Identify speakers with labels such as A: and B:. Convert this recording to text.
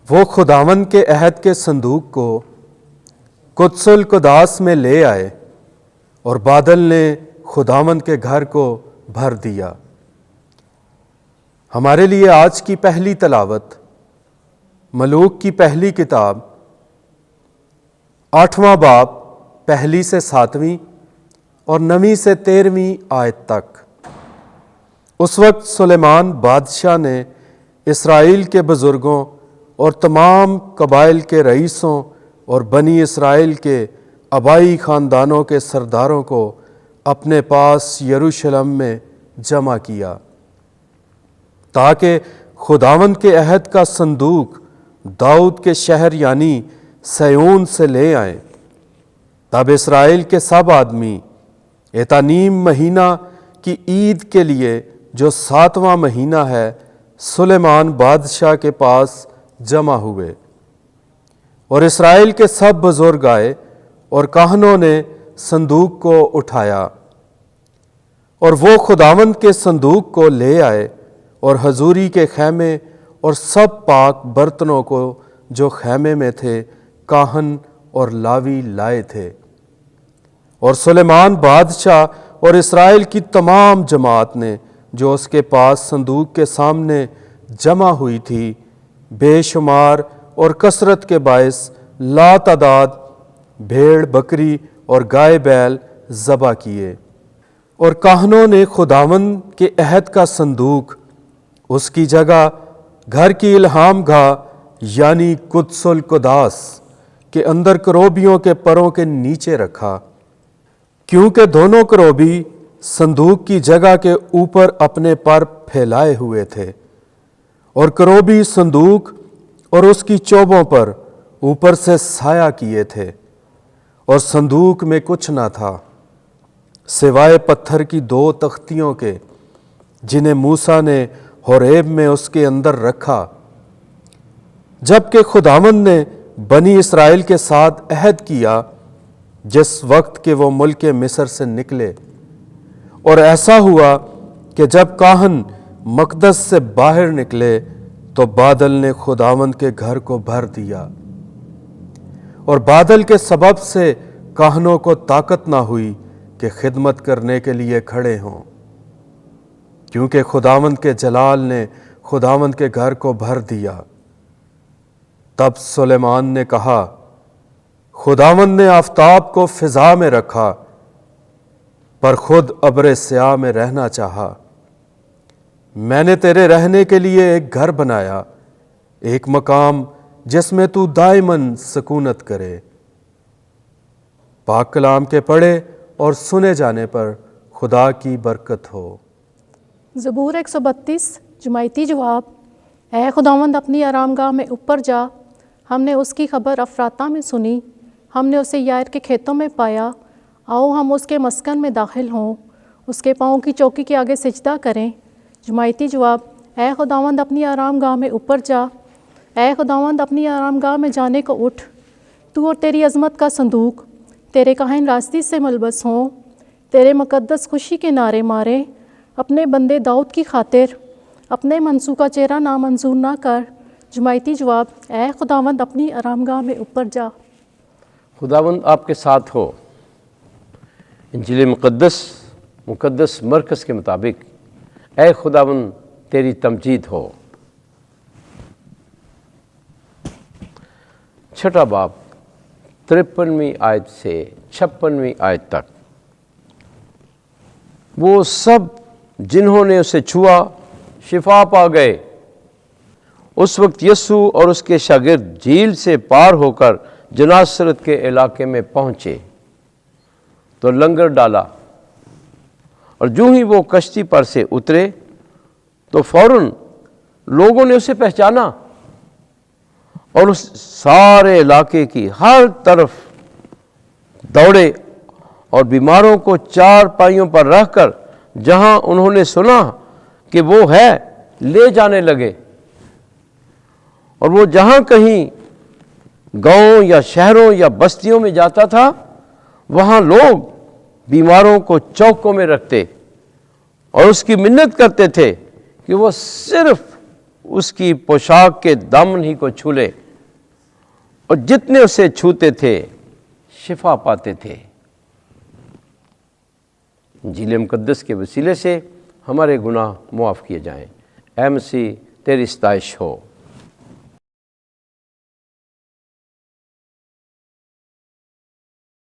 A: وہ خداوند کے عہد کے صندوق کو قدس القداس میں لے آئے اور بادل نے خداوند کے گھر کو بھر دیا۔ ہمارے لیے آج کی پہلی تلاوت ملوک کی پہلی کتاب 8واں باب 1 سے 7 اور 9 سے 13 آیت تک۔ اس وقت سلیمان بادشاہ نے اسرائیل کے بزرگوں اور تمام قبائل کے رئیسوں اور بنی اسرائیل کے آبائی خاندانوں کے سرداروں کو اپنے پاس یروشلم میں جمع کیا تاکہ خداوند کے عہد کا صندوق داؤد کے شہر یعنی سیون سے لے آئیں۔ تب اسرائیل کے سب آدمی ایتانیم مہینہ کی عید کے لیے جو 7واں مہینہ ہے سلیمان بادشاہ کے پاس جمع ہوئے، اور اسرائیل کے سب بزرگ آئے اور کاہنوں نے صندوق کو اٹھایا، اور وہ خداوند کے صندوق کو لے آئے اور حضوری کے خیمے اور سب پاک برتنوں کو جو خیمے میں تھے کاہن اور لاوی لائے تھے۔ اور سلیمان بادشاہ اور اسرائیل کی تمام جماعت نے جو اس کے پاس صندوق کے سامنے جمع ہوئی تھی بے شمار اور کثرت کے باعث لاتعداد بھیڑ بکری اور گائے بیل ذبح کیے، اور کاہنوں نے خداوند کے عہد کا صندوق اس کی جگہ گھر کی الہام گاہ یعنی قدس القداس کے اندر کروبیوں کے پروں کے نیچے رکھا، کیونکہ دونوں کروبی صندوق کی جگہ کے اوپر اپنے پر پھیلائے ہوئے تھے، اور کروبی صندوق اور اس کی چوبوں پر اوپر سے سایہ کیے تھے، اور صندوق میں کچھ نہ تھا سوائے پتھر کی 2 تختیوں کے جنہیں موسیٰ نے حوریب میں اس کے اندر رکھا، جبکہ خداوند نے بنی اسرائیل کے ساتھ عہد کیا جس وقت کہ وہ ملک مصر سے نکلے۔ اور ایسا ہوا کہ جب کاہن مقدس سے باہر نکلے تو بادل نے خداوند کے گھر کو بھر دیا، اور بادل کے سبب سے کاہنوں کو طاقت نہ ہوئی کہ خدمت کرنے کے لیے کھڑے ہوں، کیونکہ خداوند کے جلال نے خداوند کے گھر کو بھر دیا۔ تب سلیمان نے کہا، خداوند نے آفتاب کو فضا میں رکھا پر خود ابر سیاہ میں رہنا چاہا۔ میں نے تیرے رہنے کے لیے ایک گھر بنایا، ایک مقام جس میں تو دائماً سکونت کرے۔ پاک کلام کے پڑھے اور سنے جانے پر خدا کی برکت ہو۔
B: زبور 132 جماعتی جواب۔ اے خداوند اپنی آرام گاہ میں اوپر جا، ہم نے اس کی خبر افراطہ میں سنی، ہم نے اسے یائر کے کھیتوں میں پایا، آؤ ہم اس کے مسکن میں داخل ہوں، اس کے پاؤں کی چوکی کے آگے سجدہ کریں۔ جماعتی جواب۔ اے خداوند اپنی آرام گاہ میں اوپر جا، اے خداوند اپنی آرام گاہ میں جانے کو اٹھ، تو اور تیری عظمت کا صندوق، تیرے کاہن راستی سے ملبس ہوں، تیرے مقدس خوشی کے نعرے ماریں، اپنے بندے داؤد کی خاطر اپنے منسوخ کا چہرہ نامنظور نہ کر۔ جماعتی جواب۔ اے خداوند اپنی آرام گاہ میں اوپر جا۔
C: خداوند آپ کے ساتھ ہو۔ انجیل مقدس مرکز کے مطابق اے خداوند تیری تمجید ہو۔ 6واں باب 53ویں آیت سے 56ویں آیت تک۔ وہ سب جنہوں نے اسے چھوا شفا پا گئے۔ اس وقت یسوع اور اس کے شاگرد جھیل سے پار ہو کر جناسرت کے علاقے میں پہنچے تو لنگر ڈالا، اور جو ہی وہ کشتی پر سے اترے تو فوراً لوگوں نے اسے پہچانا، اور اس سارے علاقے کی ہر طرف دوڑے اور بیماروں کو 4 پائیوں پر رکھ کر جہاں انہوں نے سنا کہ وہ ہے لے جانے لگے۔ اور وہ جہاں کہیں گاؤں یا شہروں یا بستیوں میں جاتا تھا وہاں لوگ بیماروں کو چوکوں میں رکھتے اور اس کی منت کرتے تھے کہ وہ صرف اس کی پوشاک کے دامن ہی کو چھو لے، اور جتنے اسے چھوتے تھے شفا پاتے تھے۔ انجیل مقدس کے وسیلے سے ہمارے گناہ معاف کیے جائیں۔ اے مسیح تیری ستائش ہو۔